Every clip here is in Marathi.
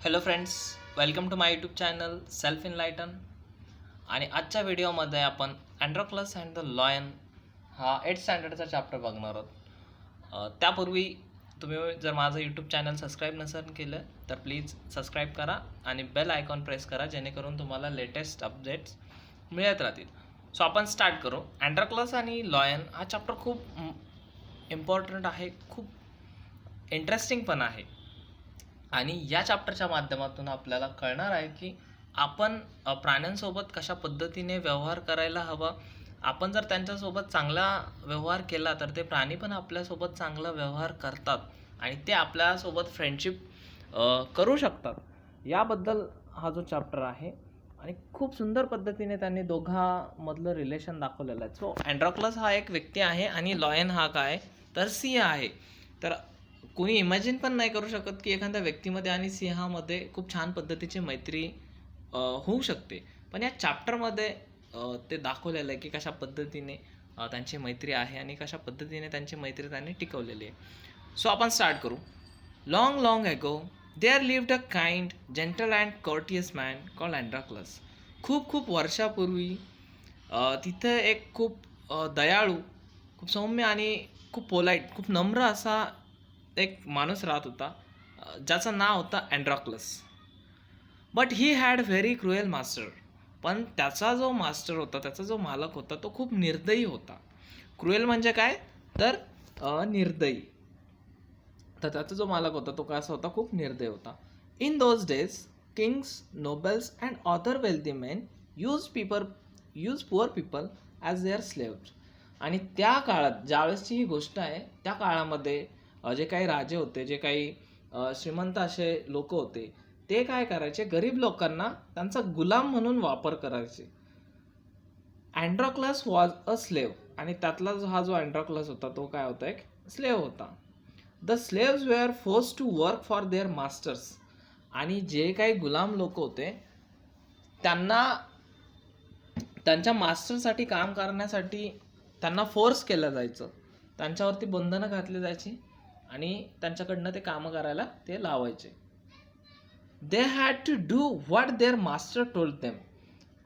Hello friends, welcome to my YouTube channel self enlighten. आणि आजच्या व्हिडिओमध्ये आपण अँड्रोक्लस अँड द लॉयन हा 8th स्टँडर्डचा चॅप्टर बघणार आहोत. त्यापूर्वी तुम्ही जर माझं यूट्यूब चॅनल सबस्क्राईब नसेल केलं तर प्लीज सबस्क्राईब करा आणि बेल आयकॉन प्रेस करा, जेणेकरून तुम्हाला लेटेस्ट अपडेट्स मिळत राहतील. सो आपण स्टार्ट करू. अँड्रोक्लस आणि लॉयन हा चॅप्टर खूप इम्पॉर्टंट आहे, खूप इंटरेस्टिंग पण आहे. आणि या चॅप्टरच्या माध्यमातून आपल्याला कळणार आहे की आपण प्राण्यांसोबत कशा पद्धतीने व्यवहार करायला हवा. आपण जर त्यांच्यासोबत चांगला व्यवहार केला तर ते प्राणी पण आपल्यासोबत चांगला व्यवहार करतात आणि ते आपल्यासोबत फ्रेंडशिप करू शकतात. याबद्दल हा जो चॅप्टर आहे आणि खूप सुंदर पद्धतीने त्यांनी दोघांमधलं रिलेशन दाखवलेलं आहे. सो अँड्रोक्लस हा एक व्यक्ती आहे आणि लॉयन हा काय तर सिंह आहे. तर कोणी इमॅजिन पण नाही करू शकत की एखाद्या व्यक्तीमध्ये आणि सिंहामध्ये खूप छान पद्धतीची मैत्री होऊ शकते. पण या चॅप्टरमध्ये ते दाखवलेलं आहे की कशा पद्धतीने त्यांची मैत्री आहे आणि कशा पद्धतीने त्यांची मैत्री त्यांनी टिकवलेली आहे. सो आपण स्टार्ट करू. Long long ago there lived a kind gentle and courteous man called Androclus. खूप खूप वर्षापूर्वी तिथं एक खूप दयाळू, खूप सौम्य आणि खूप पोलाईट, खूप नम्र असा एक माणूस राहत होता, ज्याचं नाव होतं Androclus. But he had very cruel master. पण त्याचा जो मास्टर होता, त्याचा जो मालक होता, तो खूप निर्दयी होता. क्रुएल म्हणजे काय तर निर्दयी. तर त्याचा जो मालक होता तो कसा होता, खूप निर्दयी होता. In those days kings, nobles and other wealthy men use poor people as their slaves. आणि त्या काळात, ज्यावेळेसची ही गोष्ट आहे, त्या काळामध्ये जे काही राजे होते, जे काही श्रीमंत असे लोक होते, ते काय करायचे, गरीब लोकांना त्यांचा गुलाम म्हणून वापर करायचे. अँड्रोक्लस वॉज अ स्लेव. आणि त्यातला हा जो अँड्रोक्लस होता तो काय होता, एक स्लेव होता. The slaves were force to work for their masters. आणि जे काही गुलाम लोक होते त्यांना त्यांच्या मास्टरसाठी काम करण्यासाठी त्यांना फोर्स केलं जायचं, त्यांच्यावरती बंधनं घातली जायची आणि त्यांच्याकडनं ते कामं करायला ते लावायचे. They had to do what their master told them.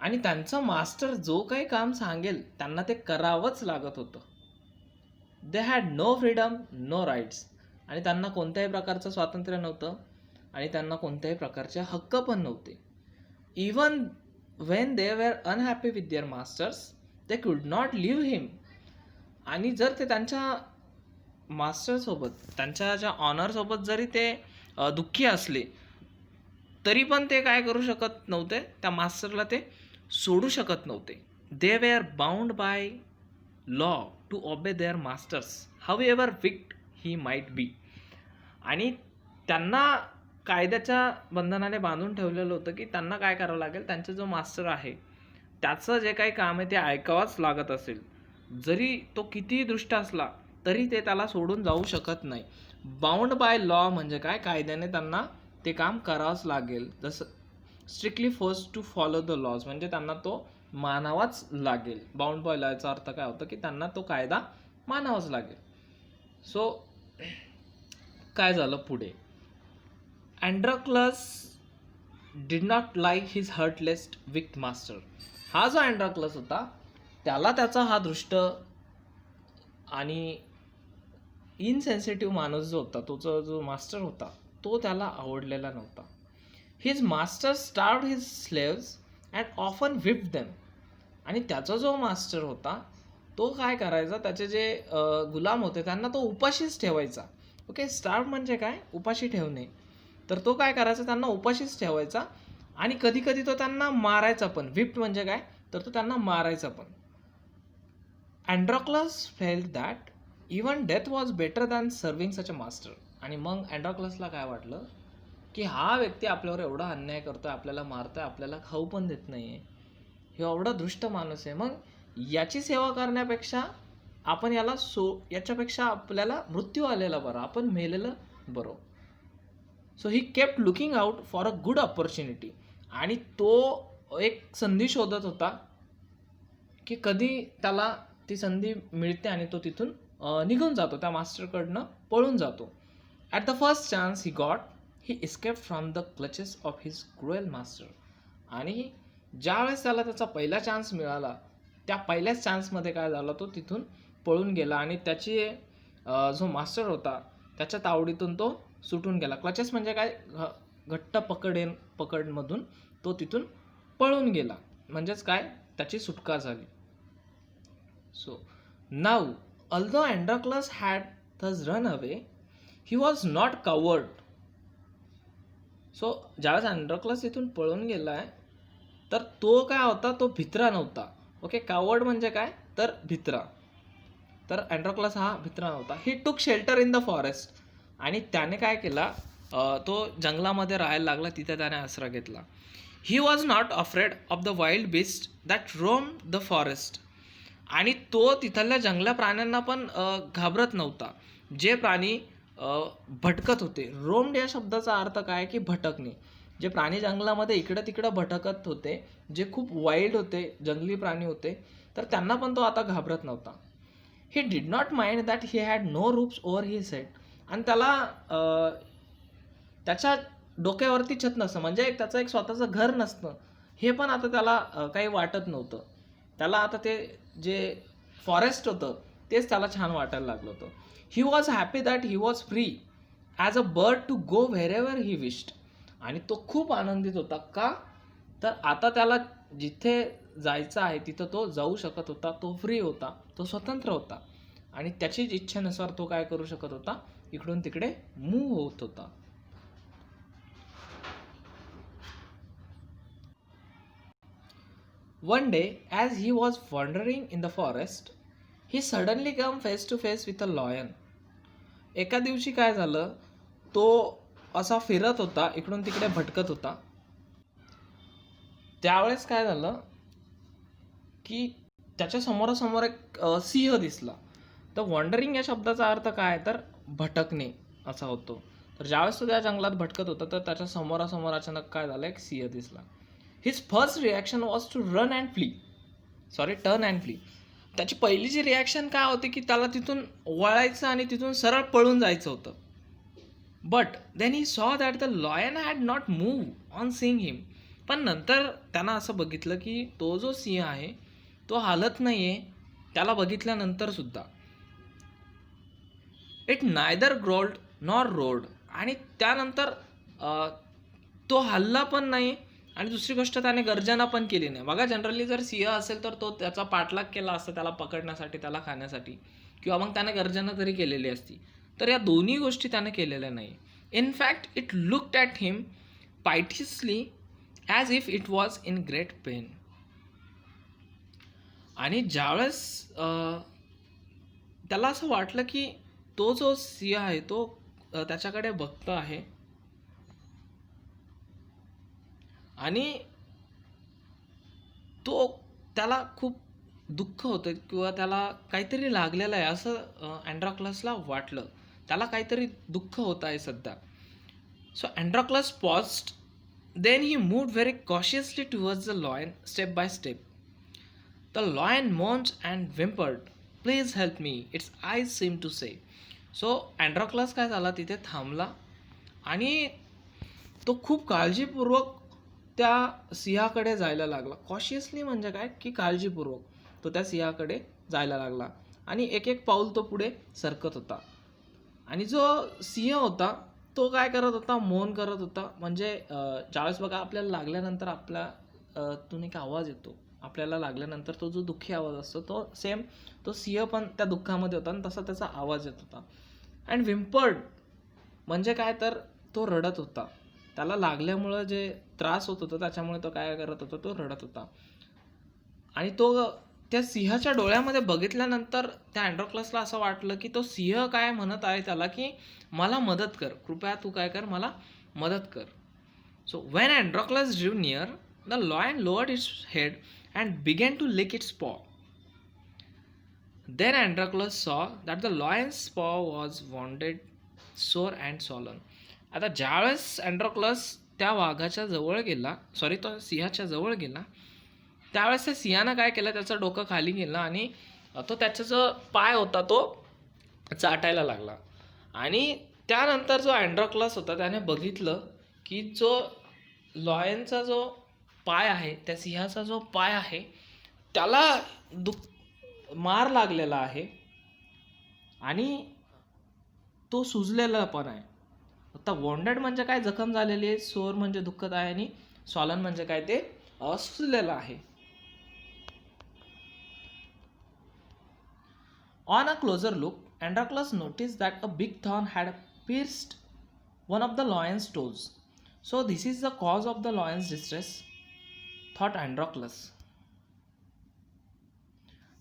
आणि त्यांचं मास्टर जो काही काम सांगेल त्यांना ते करावंच लागत होतं. They had no freedom, no rights. आणि त्यांना कोणत्याही प्रकारचं स्वातंत्र्य नव्हतं आणि त्यांना कोणत्याही प्रकारचे हक्क पण नव्हते. Even when they were unhappy with their masters they could not leave हिम. आणि जर ते त्यांच्या मास्टरसोबत, त्यांच्या ज्या ऑनरसोबत जरी ते दुःखी असले तरी पण ते काय करू शकत नव्हते, त्या मास्टरला ते सोडू शकत नव्हते. They were bound by law to obey their masters however wicked he might be. आणि त्यांना कायद्याच्या बंधनाने बांधून ठेवलेलं होतं की त्यांना काय करावं लागेल, त्यांचा जो मास्टर आहे त्याचं जे काही काम आहे ते ऐकावंच लागत असेल, जरी तो कितीही दुष्ट असला तरी ते त्याला सोडून जाऊ शकत नाही. बाउंड बाय लॉ म्हणजे काय, कायद्याने त्यांना ते काम करावंच लागेल. जसं strictly force to follow the laws म्हणजे त्यांना तो मानावाच लागेल. बाउंड बाय लॉचा अर्थ काय होतं की त्यांना तो कायदा मानावाच लागेल. सो काय झालं पुढे, Androclus did not like his heartless wicked master. हा जो अँड्रोक्लस होता त्याला त्याचा हा दृष्ट आणि इनसेन्सिटिव्ह माणूस जो होता, तो जो मास्टर होता, तो त्याला आवडलेला नव्हता. His master starved his slaves and often whipped them. आणि त्याचा जो मास्टर होता तो काय करायचा, त्याचे जे गुलाम होते त्यांना तो उपाशीच ठेवायचा. ओके, स्टार्व्ड म्हणजे काय, उपाशी ठेवणे. तर तो काय करायचा, त्यांना उपाशीच ठेवायचा आणि कधी कधी तो त्यांना मारायचा पण. विप्ड म्हणजे काय तर तो त्यांना मारायचा पण. Androclus felt that even death was better than serving such a master. आणि मग अँड्रोक्लसला काय वाटलं की हा व्यक्ती आपल्यावर एवढा अन्याय करतोय, आपल्याला मारतोय, आपल्याला खाऊ पण देत नाही आहे, हे एवढा दृष्ट माणूस आहे, मग याची सेवा करण्यापेक्षा आपण याच्यापेक्षा आपल्याला मृत्यू आलेला बरा, आपण मेलेलं बरं. So he kept looking out for a good opportunity. आणि तो एक संधी शोधत होता की कधी त्याला ती संधी मिळते आणि तो तिथून निघून जातो, त्या मास्टरकडनं पळून जातो. At the first chance he got he escaped from the clutches of his cruel master. आणि ज्यावेळेस त्याला त्याचा पहिला चान्स मिळाला, त्या पहिल्याच चान्समध्ये काय झालं, तो तिथून पळून गेला आणि त्याची जो मास्टर होता त्याच्या तावडीतून तो सुटून गेला. क्लचेस म्हणजे काय, घट्ट पकडमधून तो तिथून पळून गेला, म्हणजेच काय, त्याची सुटका झाली. So now although Androclus had thus run away, he was not coward. So ज्यावेळेस अँड्रोक्लस इथून पळून गेलाय तर तो काय होता, तो भित्रा नव्हता. ओके, कावर्ड म्हणजे काय तर भित्रा. तर अँड्रोक्लस हा भित्रा नव्हता. ही टूक शेल्टर इन द फॉरेस्ट. आणि त्याने काय केला, तो जंगलामध्ये राहायला लागला, तिथे त्याने आसरा घेतला. ही was not afraid of the wild beast that Rome the forest. आणि तो तिथल्या जंगला प्राण्यांना पण घाबरत नव्हता, जे प्राणी भटकत होते. रोम्ड या शब्दाचा अर्थ काय की भटकणे. जे प्राणी जंगलामध्ये इकडं तिकडं भटकत होते, जे खूप वाईल्ड होते, जंगली प्राणी होते, तर त्यांना पण तो आता घाबरत नव्हता. He did not mind that he had no ropes over his head. आणि त्याला त्याच्या डोक्यावरती छत नसतं, म्हणजे त्याचं एक स्वतःचं घर नसतं, हे पण आता त्याला काही वाटत नव्हतं. त्याला आता ते जे फॉरेस्ट होतं तेच त्याला छान वाटायला लागलं होतं. He was happy that he was free as a bird to go wherever he wished. आणि तो खूप आनंदित होता. का तर आता त्याला जिथे जायचं आहे तिथं तो जाऊ शकत होता, तो फ्री होता, तो स्वतंत्र होता. आणि त्याचीच इच्छेनुसार तो काय करू शकत होता, इकडून तिकडे मूव्ह होत होता. One day, as he was wandering in the forest, he suddenly came face to face with a lion. एका दिवशी काय झालं, तो असा फिरत होता, इकडून तिकडे भटकत होता. त्यावेळेस काय झालं की त्याच्या समोरासमोर एक सिंह दिसला. तर वॉन्डरिंग या शब्दाचा अर्थ काय तर भटकणे असा होतो. तर ज्यावेळेस तो त्या जंगलात भटकत होता तर त्याच्या समोरासमोर अचानक काय झालं, एक सिंह दिसला. His first reaction was to turn and flee. त्याची पहिली जी रिॲक्शन काय होती की त्याला तिथून वळायचं आणि तिथून सरळ पळून जायचं होतं. But then he saw that the lion had not move on seeing him. पण नंतर त्यानं असं बघितलं की तो जो सिंह आहे तो हालत नाही आहे, त्याला बघितल्यानंतर सुद्धा. It neither growled nor road. आणि त्यानंतर तो हल्ला पण नाही आणि दुसरी गोष्ट त्याने गर्जना पण केली नाही. बघा, जनरली जर सिंह असेल तर तो त्याचा पाठलाग केला असता त्याला पकडण्यासाठी, त्याला खाण्यासाठी, किंवा मग त्याने गर्जना तरी केलेली असती. तर या दोन्ही गोष्टी त्याने केलेल्या नाही. In fact it looked at him piteously as if it was in great pain. आणि ज्यावेळेस त्याला असं वाटलं की तो जो सिंह आहे तो त्याच्याकडे बघतो आहे आणि त्याला खूप दुःख होतं किंवा त्याला काहीतरी लागलेलं आहे असं अँड्रोक्लसला वाटलं. त्याला काहीतरी दुःख होत आहे सध्या. So Androclus paused. Then he moved very cautiously towards the lion step by step. The lion moaned and whimpered, please help me, its eyes seem to say. So Androclus काय झाला, तिथे थांबला आणि तो खूप काळजीपूर्वक त्या सिंहाकडे जायला लागला. कॉशियसली म्हणजे काय की काळजीपूर्वक तो त्या सिंहाकडे जायला लागला आणि एक एक पाऊल तो पुढे सरकत होता. आणि जो सिंह होता तो काय करत होता, मौन करत होता. म्हणजे ज्यावेळेस बघा आपल्याला लागल्यानंतर आपल्यातून एक आवाज येतो, आपल्याला लागल्यानंतर तो जो दुःखी आवाज असतो तो सेम तो सिंह पण त्या दुःखामध्ये होता आणि तसा त्याचा आवाज येत होता. अँड व्हिम्पर्ड म्हणजे काय तर तो रडत होता. त्याला लागल्यामुळं जे त्रास होत होता त्याच्यामुळे तो काय करत होता, तो रडत होता. आणि तो त्या सिंहाच्या डोळ्यामध्ये बघितल्यानंतर त्या अँड्रोक्लसला असं वाटलं की तो सिंह काय म्हणत आहे त्याला की मला मदत कर, कृपया तू काय कर, मला मदत कर. So when Androclus drew near, the lion lowered its head and began to lick its paw. Then Androclus saw that the lion's paw was wounded, sore and swollen. आता ज्यावेळेस अँड्रोक्लस त्या वाघाच्या जवळ गेला, तो सिंहाच्या जवळ गेला, त्यावेळेस त्या सिंहानं काय केलं, त्याचं डोकं खाली गेलं आणि तो त्याचा जो पाय होता तो चाटायला लागला. आणि त्यानंतर जो अँड्रोक्लस होता त्याने बघितलं की जो लॉयनचा जो पाय आहे, त्या सिंहाचा जो पाय आहे त्याला मार लागलेला आहे आणि तो सुजलेला पण आहे. आता वॉन्डेड म्हणजे काय, जखम झालेली आहे, सोर म्हणजे दुखत आहे, आणि स्वॉलन म्हणजे काय, ते सुजलेलं आहे. On a closure look, Androclus noticed that a big thorn had pierced one of the lion's toes. So this is the cause of the lion's distress, thought Androclus.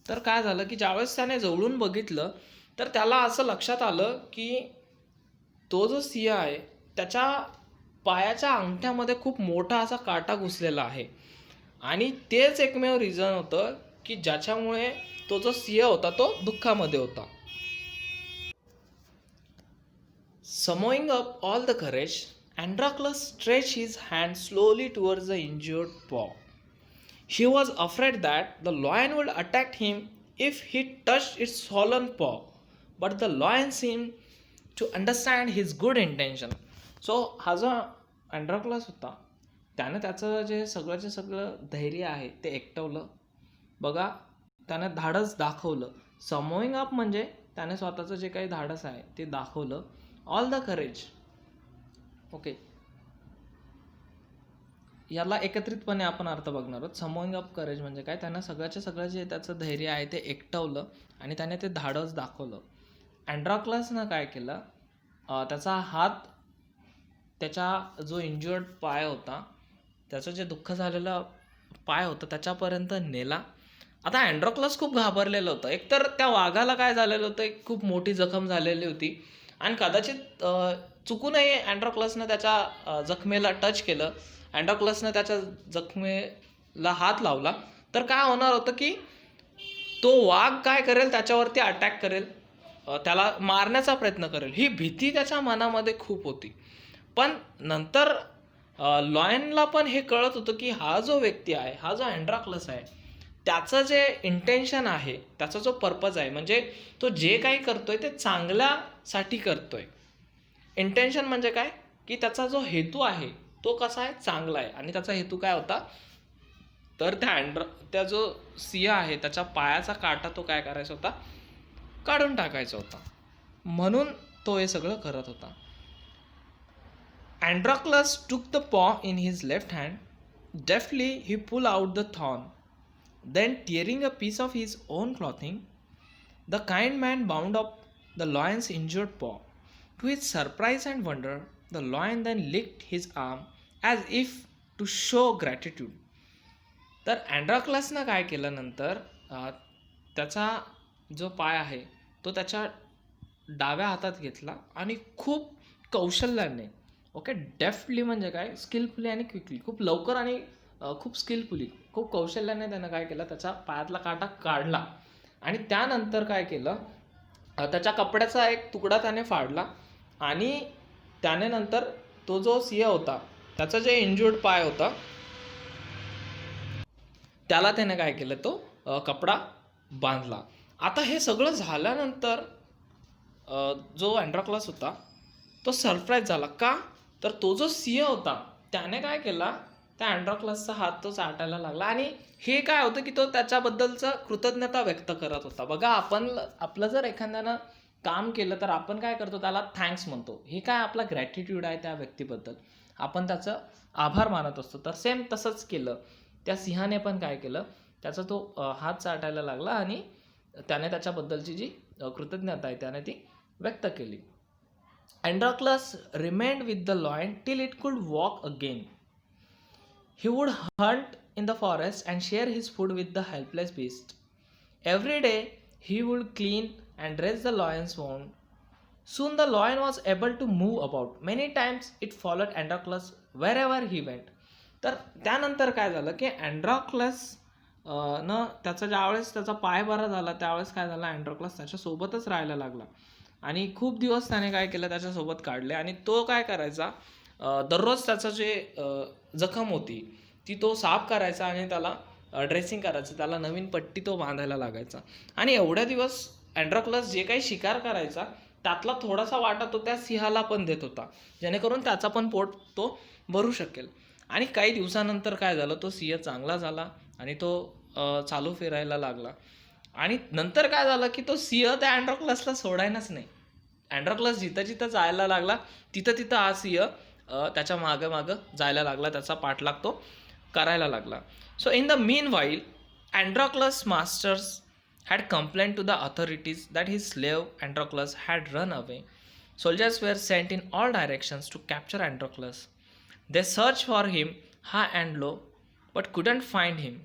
तर काय झालं की ज्यावेळेस त्याने जवळून बघितलं तर त्याला असं लक्षात आलं की तो जो सिंह आहे त्याच्या पायाच्या अंगठ्यामध्ये खूप मोठा असा काटा घुसलेला आहे, आणि तेच एकमेव रिझन होतं की ज्याच्यामुळे तो जो सिंह होता तो दुःखामध्ये होता. Summoning up all the courage, Androclus stretched his hand slowly towards the injured paw. He was afraid that the lion would attack him if he touched its swollen paw, but the lion seemed to understand his good intention. So हा जो अँड्रोक्लस होता त्याने त्याचं जे सगळं धैर्य आहे ते एकटवलं. बघा, त्याने धाडस दाखवलं. समोईंग अप म्हणजे त्याने स्वतःचं जे काही धाडस आहे ते दाखवलं. ऑल द करेज, ओके, याला एकत्रितपणे आपण अर्थ बघणार आहोत. समोईंग अप करेज म्हणजे काय, त्यानं सगळं जे त्याचं धैर्य आहे ते एकटवलं आणि त्याने ते धाडस दाखवलं. अँड्रोक्लसनं काय केलं, त्याचा हात त्याच्या जो इंज्युअर्ड पाय होता, त्याचं जे दुःख झालेलं पाय होतं त्याच्यापर्यंत नेला. आता अँड्रोक्लस खूप घाबरलेलं होतं. एकतर त्या वाघाला काय झालेलं होतं, एक खूप मोठी जखम झालेली होती, आणि कदाचित चुकूनही अँड्रोक्लसनं त्याच्या जखमेला टच केलं, अँड्रोक्लसनं त्याच्या जखमेला हात लावला, तर काय होणार होतं की तो वाघ काय करेल, त्याच्यावरती अटॅक करेल, त्याला मारण्याचा प्रयत्न करेल. ही भीती त्याच्या मनामध्ये खूप होती. पण नंतर लॉयनला पण हे कळत होतं की हा जो व्यक्ती आहे, हा जो अँड्रोक्लस आहे, त्याचं जे इंटेन्शन आहे, त्याचा जो पर्पज आहे, म्हणजे तो जे काही करतोय ते चांगल्यासाठी करतोय. इंटेन्शन म्हणजे काय की त्याचा जो हेतू आहे तो कसा आहे, चांगला आहे. आणि त्याचा हेतू काय होता, तर त्या जो सिंह आहे त्याच्या पायाचा काटा तो काय करायचा होता, काढून टाकायचा होता. म्हणून तो हे सगळं करत होता. Androclus took the paw in his left hand. Deftly he pulled out the thorn. Then, tearing a piece of his own clothing, the kind man bound up the lion's injured paw. To his surprise and wonder, the lion then licked his arm as if to show gratitude. तर अँड्रोक्लसनं काय केलं नंतर, त्याचा जो पाय आहे तो त्याच्या डाव्या हातात घेतला आणि खूप कौशल्याने, ओके, डेफ्टली म्हणजे काय, स्किलफुली आणि क्विकली, खूप लवकर आणि खूप स्किलफुली, खूप कौशल्याने त्यानं काय केलं, त्याच्या पायातला काटा काढला. आणि त्यानंतर काय केलं, त्याच्या कपड्याचा एक तुकडा त्याने फाडला, आणि त्याने नंतर तो जो सिंह होता त्याचा जे इंज्युर्ड पाय होता त्याला त्याने काय केलं, तो कपडा बांधला. आता हे सगळं झाल्यानंतर जो अँड्रोक्लस होता तो सरप्राईज झाला. का, तर तो जो सिंह होता त्याने काय केला, त्या अँड्रोक्लसचा हात तो चाटायला लागला, आणि हे काय होतं की तो त्याच्याबद्दलचं कृतज्ञता व्यक्त करत होता. बघा, आपलं जर एखाद्यानं काम केलं तर आपण काय करतो, त्याला थँक्स म्हणतो. हे काय, आपला ग्रॅटिट्यूड आहे त्या व्यक्तीबद्दल, आपण त्याचं आभार मानत असतो. तर सेम तसंच केलं त्या सिंहाने पण काय केलं, त्याचा तो हात चाटायला लागला आणि त्याने त्याच्याबद्दलची जी कृतज्ञता आहे त्याने ती व्यक्त केली. Androclus remained with the lion till it could walk again. He would hunt in the forest and share his food with the helpless beast. Every day he would clean and dress the lion's wound. Soon the lion was able to move about. Many times it followed Androclus wherever he went. तर त्यानंतर काय झालं की अँड्रोक्लस न त्याचा ज्यावेळेस त्याचा पाय बरा झाला त्यावेळेस काय झालं, अँड्रोक्लस त्याच्यासोबतच राहायला लागला, आणि खूप दिवस त्याने काय केलं, त्याच्यासोबत काढले. आणि तो काय करायचा, दररोज त्याचं जे जखम होती ती तो साफ करायचा आणि त्याला ड्रेसिंग करायचं, त्याला नवीन पट्टी तो बांधायला लागायचा. आणि एवढ्या दिवस अँड्रोक्लस जे काही शिकार करायचा त्यातला थोडासा वाटा तो त्या सिंहाला पण देत होता, जेणेकरून त्याचा पण पोट तो भरू शकेल. आणि काही दिवसानंतर काय झालं, तो सिंह चांगला झाला आणि तो चालू फिरायला लागला. आणि नंतर काय झालं की तो सिंह त्या अँड्रोक्लसला सोडायलाच नाही. अँड्रोक्लस जिथं जिथं जायला लागला तिथं तिथं हा सिंह त्याच्या मागं मागं जायला लागला, त्याचा पाठलाग तो करायला लागला. So in the mean while Androclus' masters had complained to the authorities that his slave Androclus had run away. Soldiers were sent in all directions to capture Androclus. They searched for him high and low, but couldn't find him.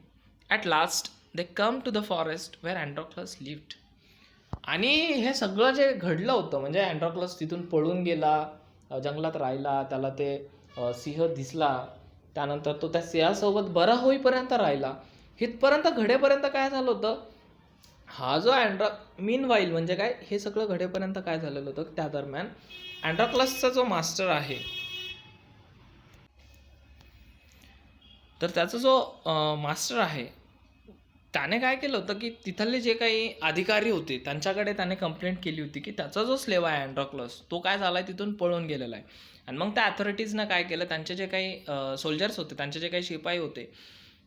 At last, they come to the forest where Androclus lived. आणि हे सगळं जे घडलं होतं, म्हणजे अँड्रोक्लस तिथून पळून गेला, जंगलात राहिला, त्याला ते सिंह दिसला, त्यानंतर तो त्या सिंहासोबत बरा होईपर्यंत राहिला, इथपर्यंत घडेपर्यंत काय झालं होतं, हा जो मीन वाईल म्हणजे काय, हे सगळं घडेपर्यंत काय झालेलं होतं, त्या दरम्यान अँड्रोक्लसचा जो मास्टर आहे, तर त्याचा जो मास्टर आहे त्याने काय केलं होतं की तिथले जे काही अधिकारी होते त्यांच्याकडे त्याने कंप्लेंट केली होती की त्याचा जो स्लेव आहे अँड्रोक्लस, तो काय झाला आहे, तिथून पळून गेलेला आहे. आणि मग त्या अथॉरिटीजनं काय केलं, त्यांचे जे काही सोल्जर्स होते, त्यांचे जे काही शिपाई होते,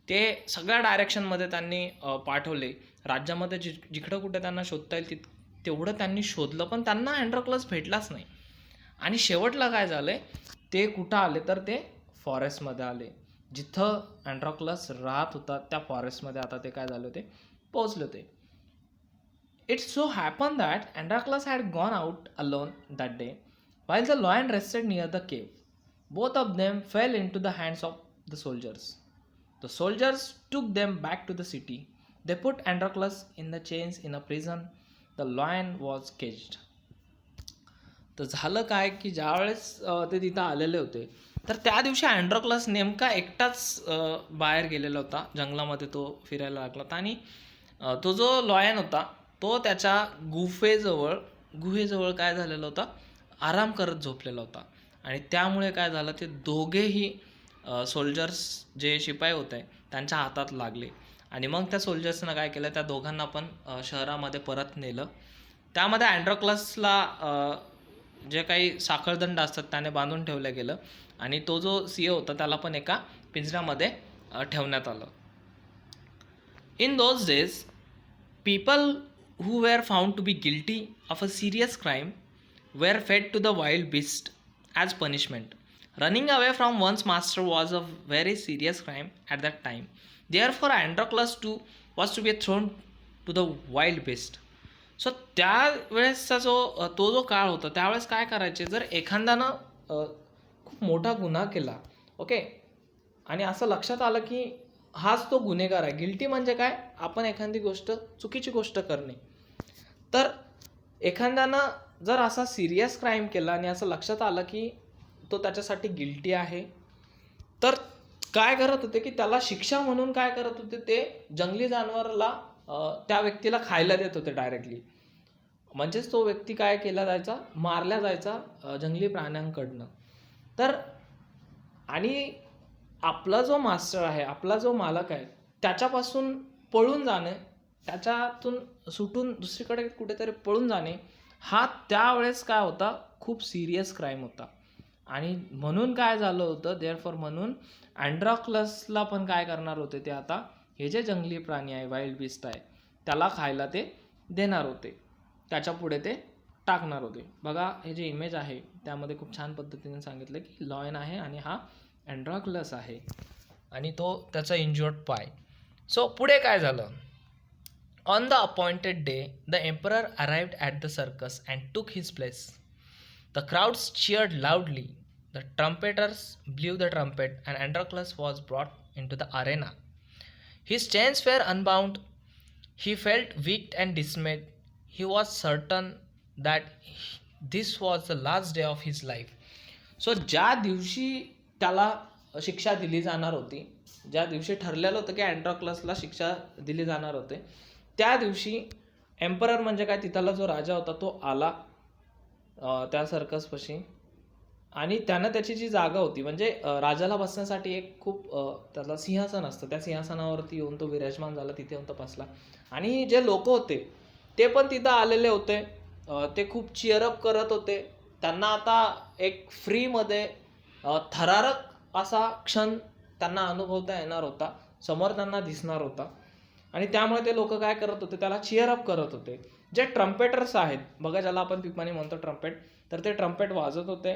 ते सगळ्या डायरेक्शनमध्ये त्यांनी पाठवले राज्यामध्ये. जिकडं कुठे त्यांना शोधता येईल तेवढं त्यांनी शोधलं, पण त्यांना अँड्रोक्लस भेटलाच नाही. आणि शेवटला काय झालं आहे, ते कुठं आले तर ते फॉरेस्टमध्ये आले. जिथं अँड्रोक्लस राहत होता त्या फॉरेस्टमध्ये आता ते काय झाले होते, पोहोचले होते. It so happen that Androclus had gone out alone that day while the lion rested near the cave. Both of them fell into the hands of the soldiers. The soldiers took them back to the city. They put Androclus in the chains in a prison. The lion was caged. तर झालं काय की ज्यावेळेस ते तिथं आलेले होते, तर त्या दिवशी अँड्रोक्लस नेमका एकटाच बाहेर गेलेला होता, जंगलामध्ये तो फिरायला लागला होता. आणि तो जो लॉयन होता तो त्याच्या गुहेजवळ काय झालेला होता, आराम करत झोपलेला होता. आणि त्यामुळे काय झालं, ते दोघेही सोल्जर्स जे शिपाई होते त्यांच्या हातात लागले. आणि मग त्या सोल्जर्सनं काय केलं, त्या दोघांना पण शहरामध्ये परत नेलं. त्यामध्ये अँड्रोक्लसला जे काही साखळदंड असतात त्याने बांधून ठेवलं गेलं. आणि तो जो सिंह होता त्याला पण एका पिंजऱ्यामध्ये ठेवण्यात आलं. In those days people who were found to be guilty of a serious crime were fed to the wild beast as punishment. Running away from one's master was a very serious crime at that time. Therefore, Androclus too was to be thrown to the wild beast. So त्यावेळेसचा तो जो काळ होता, त्यावेळेस काय करायचे, जर एखाद्यानं खूप मोठा गुन्हा केला, ओके, आणि असं लक्षात आलं की हाच तो गुन्हेगार आहे. गिल्टी म्हणजे काय, आपण एखादी गोष्ट, चुकीची गोष्ट करणे. तर एखाद्यानं जर असा सिरियस क्राईम केला आणि असं लक्षात आलं की तो त्याच्यासाठी गिल्टी आहे, तर काय करत होते की त्याला शिक्षा म्हणून काय करत होते, ते जंगली जनावराला त्या व्यक्तीला खायला देत होते डायरेक्टली. म्हणजेच तो व्यक्ती काय केला जायचा, मारला जायचा जंगली प्राण्यांकडनं. तर आणि आपला जो मास्टर आहे, आपला जो मालक आहे, त्याच्यापासून पळून जाणे, त्याच्यातून सुटून दुसरीकडे कुठेतरी पळून जाणे, हा त्यावेळेस काय होता, खूप सिरियस क्राईम होता. आणि म्हणून काय झालं होतं, देअरफॉर म्हणून अँड्रोक्लसला पण काय करणार होते, ते आता हे जे जंगली प्राणी आहे, वाईल्ड बीस्ट आहे, त्याला खायला ते देणार होते, त्याच्या पुढे ते टाकणार होते. बघा हे जे इमेज आहे त्यामध्ये खूप छान पद्धतीने सांगितलं की लॉयन आहे आणि हा अँड्रोक्लस आहे आणि तो त्याचा इंज्युअर्ड पाय. सो पुढे काय झालं, on the appointed day the emperor arrived at the circus and टूक his place. The crowds cheered loudly. The trumpeters blew the trumpet and Androclus was brought into the arena. His chains were unbound. He felt weak and dismayed. He was certain that this was the last day of his life. So ज्या दिवशी त्याला शिक्षा दिली जाणार होती, ज्या दिवशी ठरलेलं होतं की अँड्रोक्लसला शिक्षा दिली जाणार होते, त्या दिवशी एम्परर म्हणजे काय, तिथला जो राजा होता तो आला त्या सर्कसपाशी. आणि त्यानं त्याची जी जागा होती, म्हणजे राजाला बसण्यासाठी एक खूप त्याला सिंहासन असतं, त्या सिंहासनावरती येऊन तो विराजमान झाला, तिथे येऊन तो बसला. आणि जे लोक होते ते पण तिथं आलेले होते ते खूप चिअरअप करत होते. त्यांना आता एक फ्रीमध्ये थरारक असा क्षण त्यांना अनुभवता येणार होता, समोर त्यांना दिसणार होता. आणि त्यामुळे ते लोक काय करत होते, त्याला चिअरअप करत होते. जे ट्रम्पेटर्स आहेत बघा, ज्याला आपण पिपाणी म्हणतो ट्रम्पेट, तर ते ट्रम्पेट वाजत होते.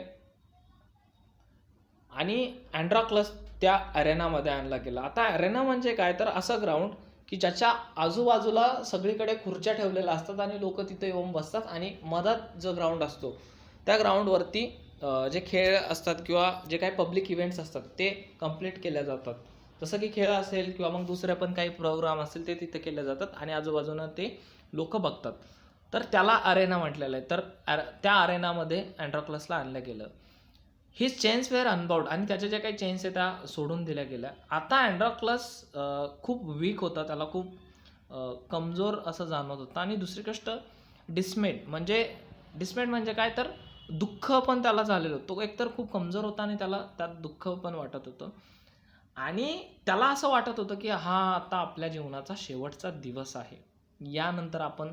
आणि अँड्रॉक्लस त्या अरेनामध्ये आणला गेला. आता अरेना म्हणजे काय, तर असं ग्राउंड की ज्याच्या आजूबाजूला सगळीकडे खुर्च्या ठेवलेल्या असतात आणि लोक तिथे येऊन बसतात. आणि मधात जो ग्राउंड असतो त्या ग्राउंडवरती जे खेळ असतात किंवा जे काही पब्लिक इव्हेंट्स असतात ते कम्प्लीट केल्या जातात. जसं की खेळ असेल किंवा मग दुसरे पण काही प्रोग्राम असतील ते तिथे केले जातात आणि आजूबाजूनं ते लोक बघतात. तर त्याला अरेना म्हटलेलं आहे. तर त्या अरेनामध्ये अँड्रॉक्लसला आणलं गेलं. हिज चेन्स वेअर अनबाउंड, आणि त्याच्या ज्या काही चेन्स आहे त्या सोडून दिल्या गेल्या. आता अँड्रॉक्लस खूप वीक होता, त्याला खूप कमजोर असं जाणवत होतं. आणि दुसरी गोष्ट डिस्मेड म्हणजे काय, तर दुःख पण त्याला झालेलं होतं. तो एकतर खूप कमजोर होता आणि त्याला त्यात दुःख पण वाटत होतं. आणि त्याला असं वाटत होतं की हा आता आपल्या जीवनाचा शेवटचा दिवस आहे, यानंतर आपण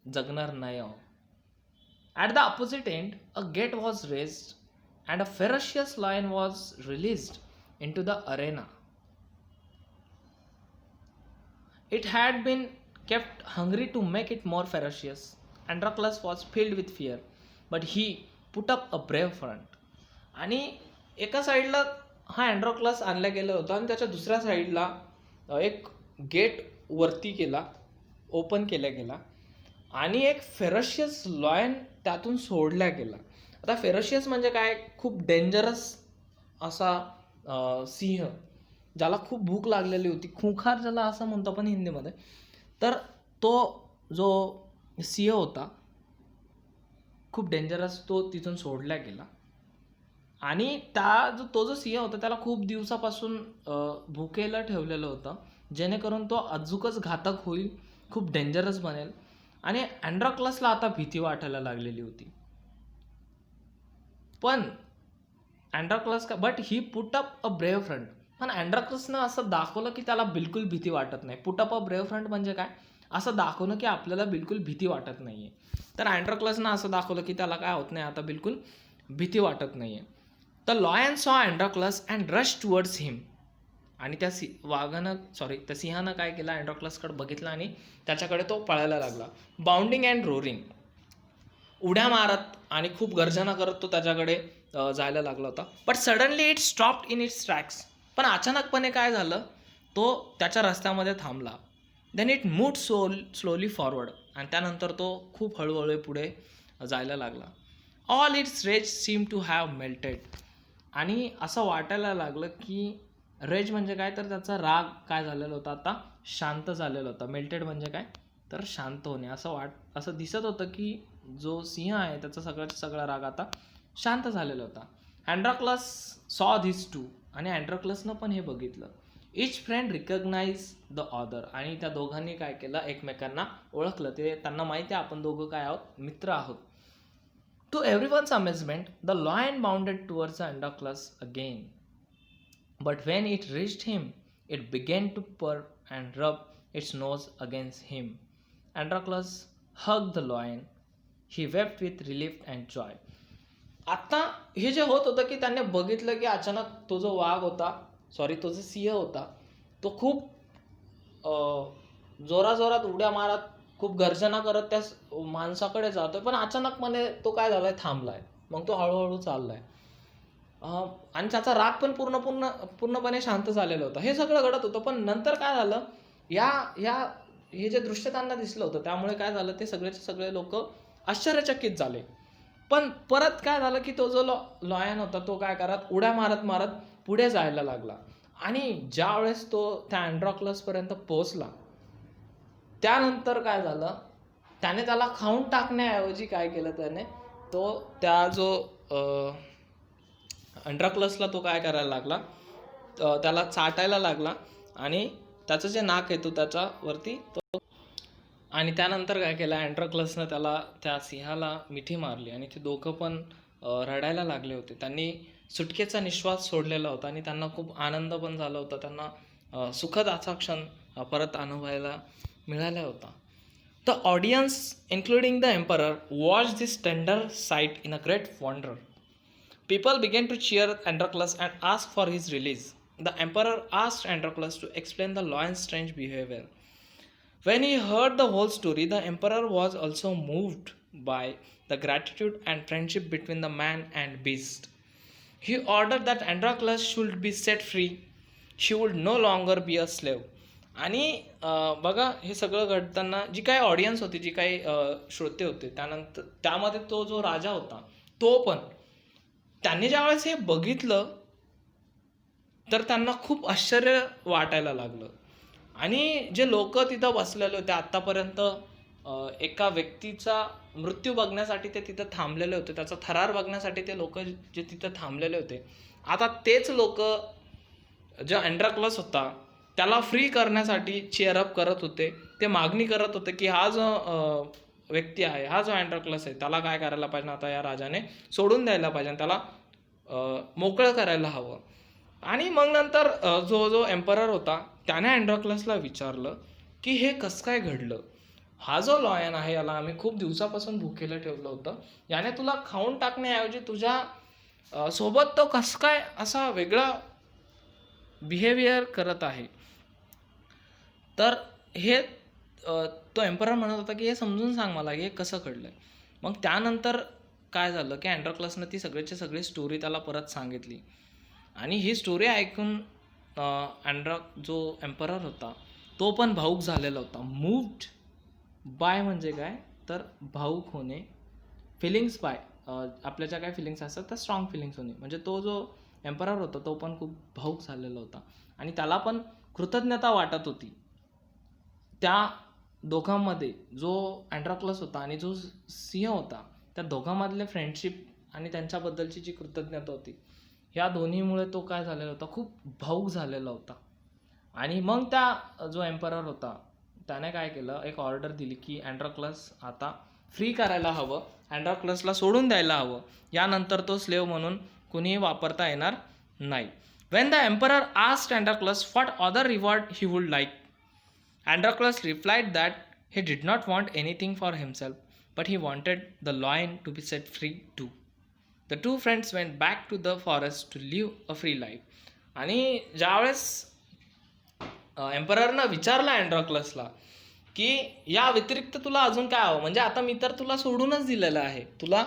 जगणार नाही आहोत. At the opposite end, a gate was raised and a ferocious lion was released into the arena. It had been kept hungry to make it more ferocious. Androclus was filled with fear, but he put up a brave front. आणि एका साईडला हा अँड्रॉक्लस आणला गेला होता आणि त्याच्या दुसऱ्या साईडला एक गेट वरती केला, ओपन केला गेला आणि एक फेरशियस लॉयन त्यातून सोडला गेला. आता फेरशियस म्हणजे काय, खूप डेंजरस असा सिंह, ज्याला खूप भूक लागलेली होती, खुंखार ज्याला असं म्हणतो आपण हिंदीमध्ये. तर तो जो सिंह होता खूप डेंजरस, तो तिथून सोडला गेला. आणि तो जो सिंह होता त्याला खूप दिवसापासून भुकेला ठेवलेलं होतं, जेणेकरून तो अजूकच घातक होईल, खूप डेंजरस बनेल. आणि अँड्रॉक्लसला आता भीती वाटायला लागलेली होती. पण Androclus but he put up a brave front. पण अँड्रॉक्लसनं असं दाखवलं की त्याला बिलकुल भीती वाटत नाही. Put up a brave front म्हणजे काय, असं दाखवणं की आपल्याला बिलकुल भीती वाटत नाहीये. तर अँड्रॉक्लसनं असं दाखवलं की त्याला काय होत नाही, आता बिलकुल भीती वाटत नाहीये. द लॉयन सॉ अँड्रॉक्लस अँड रश टुवर्ड्स हिम. आणि त्या त्या सिंहानं काय केलं, अँड्रॉक्लसकडे बघितलं आणि त्याच्याकडे तो पळायला लागला. बाउंडिंग अँड रोरिंग, उड्या मारत आणि खूप गर्जना करत तो त्याच्याकडे जायला लागला होता. But suddenly it stopped in its tracks. पण अचानकपणे काय झालं, तो त्याच्या रस्त्यामध्ये थांबला. Then it moved slowly forward. आणि त्यानंतर तो खूप हळूहळू पुढे जायला लागला. All its rage seem to have melted. आणि असं वाटायला लागलं की रेज म्हणजे काय, तर त्याचा राग काय झालेला होता, आता शांत झालेला होता. मेल्टेड म्हणजे काय, तर शांत होणे. असं दिसत होतं की जो सिंह आहे त्याचा सगळा राग आता शांत झालेला होता. अँड्रॉक्लस सॉ धिस टू. आणि अँड्रॉक्लसनं पण हे बघितलं. इच फ्रेंड रिकग्नाइज द अदर. आणि त्या दोघांनी काय केलं, एकमेकांना ओळखलं. त्यांना माहिती आहे आपण दोघं काय आहोत, मित्र आहोत. To everyone's amazement the lion bounded towards Androclus again. But when it reached him, it began to purr and rub its nose against him. Androclus hugged the lion. He wept with relief and joy. आता हे जे होत होतं की त्याने बघितलं की अचानक तो जो सिंह होता तो खूप जोराजोरात उड्या मारत, खूप गर्जना करत त्या माणसाकडे जातोय. पण अचानकपणे तो काय झालाय, थांबलाय. मग तो हळूहळू चाललाय आणि त्याचा राग पण पूर्णपणे शांत झालेला होता. हे सगळं घडत होतं. पण नंतर काय झालं, हे जे दृश्य त्यांना दिसलं होतं त्यामुळे काय झालं, ते सगळे लोक आश्चर्यचकित झाले. पण परत काय झालं की तो जो लॉयन होता तो काय करत, उड्या मारत पुढे जायला लागला. आणि ज्या वेळेस तो त्या अँड्रॉक्लस पर्यंत पोहोचला, त्यानंतर काय झालं, त्याने त्याला खाऊन टाकण्याऐवजी काय केलं, त्याने त्या जो अँड्रॉक्लसला तो काय करायला लागला, त्याला चाटायला लागला आणि त्याचं जे नाक आहे तो त्याच्यावरती आणि त्यानंतर काय केलं, अँड्रॉक्लसनं त्या सिंहाला मिठी मारली आणि ते दोघं पण रडायला लागले होते. त्यांनी सुटकेचा निश्वास सोडलेला होता आणि त्यांना खूप आनंद पण झाला होता. त्यांना सुखद असा क्षण परत अनुभवायला मिळाला होता. The audience, including the emperor, watched this tender sight in a great wonder. People began to cheer Androclus and ask for his release. The emperor asked Androclus to explain the lion's strange behavior. When he heard the whole story, the emperor was also moved by the gratitude and friendship between the man and beast. He ordered that Androclus should be set free. She would no longer be a slave. आणि बघा हे सगळं घडताना जी काही ऑडियन्स होती, जी काही श्रोते होते, त्यानंतर त्यामध्ये तो जो राजा होता तो पण, त्यांनी ज्यावेळेस हे बघितलं तर त्यांना खूप आश्चर्य वाटायला लागलं. आणि जे लोक तिथं बसलेले होते आत्तापर्यंत, एका व्यक्तीचा मृत्यू बघण्यासाठी ते तिथं थांबलेले होते, त्याचा थरार बघण्यासाठी ते लोक जे तिथं थांबलेले होते, आता तेच लोक जो अँड्रोक्लस होता त्याला फ्री करण्यासाठी चेअरअप करत होते. ते मागणी करत होते की हा जो व्यक्ती आहे, हा जो अँड्रोक्लस आहे, त्याला काय करायला पाहिजे, आता या राजाने सोडून द्यायला पाहिजे, त्याला मोकळं करायला हवं. आणि मग नंतर जो एम्परर होता त्याने अँड्रोक्लसला विचारलं की हे कसं काय घडलं, हा जो लॉयन आहे याला आम्ही खूप दिवसापासून भुकेलं ठेवलं होतं, याने तुला खाऊन टाकण्याऐवजी तुझ्या सोबत तो कसं काय असा वेगळा बिहेवियर करत आहे. तर हे तो एम्परर म्हणत होता की हे समजून सांग मला की हे कसं घडलं. मग त्यानंतर काय झालं की अँड्रोक्लसनं ती सगळ्याची सगळी स्टोरी त्याला परत सांगितली. आणि ही स्टोरी ऐकून जो एम्परर होता तो पण भाऊक झालेला होता. मूव्ड बाय म्हणजे काय तर भाऊक होणे, फिलिंग्स बाय आपल्या ज्या काय फिलिंग्स असतात त्या स्ट्रॉंग फिलिंग्स होणे, म्हणजे तो जो एम्परर होता तो पण खूप भाऊक झालेला होता. आणि त्याला पण कृतज्ञता वाटत होती त्या दोघांमध्ये, जो अँड्रोक्लस होता आणि जो सिंह होता, त्या दोघांमधले फ्रेंडशिप आणि त्यांच्याबद्दलची जी कृतज्ञता होती, ह्या दोन्हीमुळे तो काय झालेला होता, खूप भाऊक झालेला होता. आणि मग त्या जो एम्परर होता त्याने काय केलं, एक ऑर्डर दिली की अँड्रोक्लस आता फ्री करायला हवं, अँड्रोक्लसला सोडून द्यायला हवं, यानंतर तो स्लेव म्हणून कुणीही वापरता येणार नाही. When the emperor asked Androclus what other reward he would like, Androclus replied that he did not want anything for himself, but he wanted the lion to be set free too. The two friends went back to the forest to live a free life. आणि ज्यावेळेस एम्पररनं विचारलं अँड्रोक्लसला की या व्यतिरिक्त तुला अजून काय हवं, म्हणजे आता मी तर तुला सोडूनच दिलेलं आहे, तुला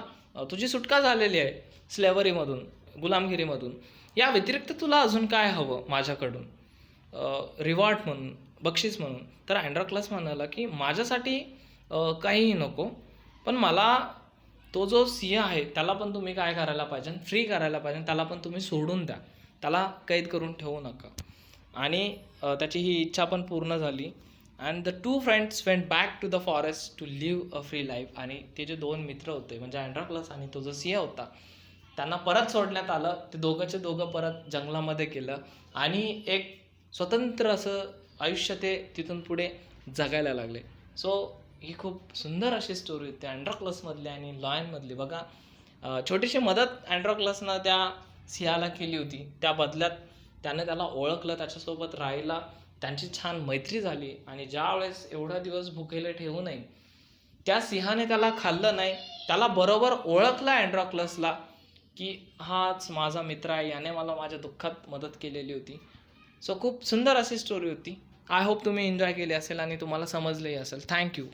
तुझी सुटका झालेली आहे स्लेव्हरीमधून, गुलामगिरीमधून, या व्यतिरिक्त तुला अजून काय हवं माझ्याकडून रिवॉर्ड म्हणून, बक्षीस म्हणून. तर अँड्रोक्लस म्हणाला की माझ्यासाठी काहीही नको, पण मला तो जो सिंह आहे त्याला पण तुम्ही काय करायला पाहिजे, फ्री करायला पाहिजे, त्याला पण तुम्ही सोडून द्या, त्याला कैद करून ठेवू नका. आणि त्याची ही इच्छा पण पूर्ण झाली. And the two friends went back to the forest to live a free life. आणि ते जे दोन मित्र होते म्हणजे अँड्रोक्लस आणि तो जो सिंह होता, त्यांना परत सोडण्यात आलं. ते दोघं परत जंगलामध्ये केलं आणि एक स्वतंत्र असं आयुष्य ते तिथून पुढे जगायला लागले. सो ही खूप सुंदर अशी स्टोरी होती अँड्रोक्लसमधली आणि लॉयनमधली. बघा छोटीशी मदत अँड्रोक्लसनं त्या सिंहाला केली होती, त्या बदल्यात त्याने त्याला ओळखलं, त्याच्यासोबत राहिला, त्यांची छान मैत्री झाली. आणि ज्या वेळेस एवढा दिवस भुकेले ठेवू नये, त्या सिंहाने त्याला खाल्लं नाही, त्याला बरोबर ओळखलं अँड्रोक्लसला की हाच माझा मित्र आहे, याने मला माझ्या दुःखात मदत केलेली होती. सो खूप सुंदर अशी स्टोरी होती. आय होप तुम्ही एन्जॉय केली असेल आणि तुम्हाला समजलंही असेल. थँक्यू.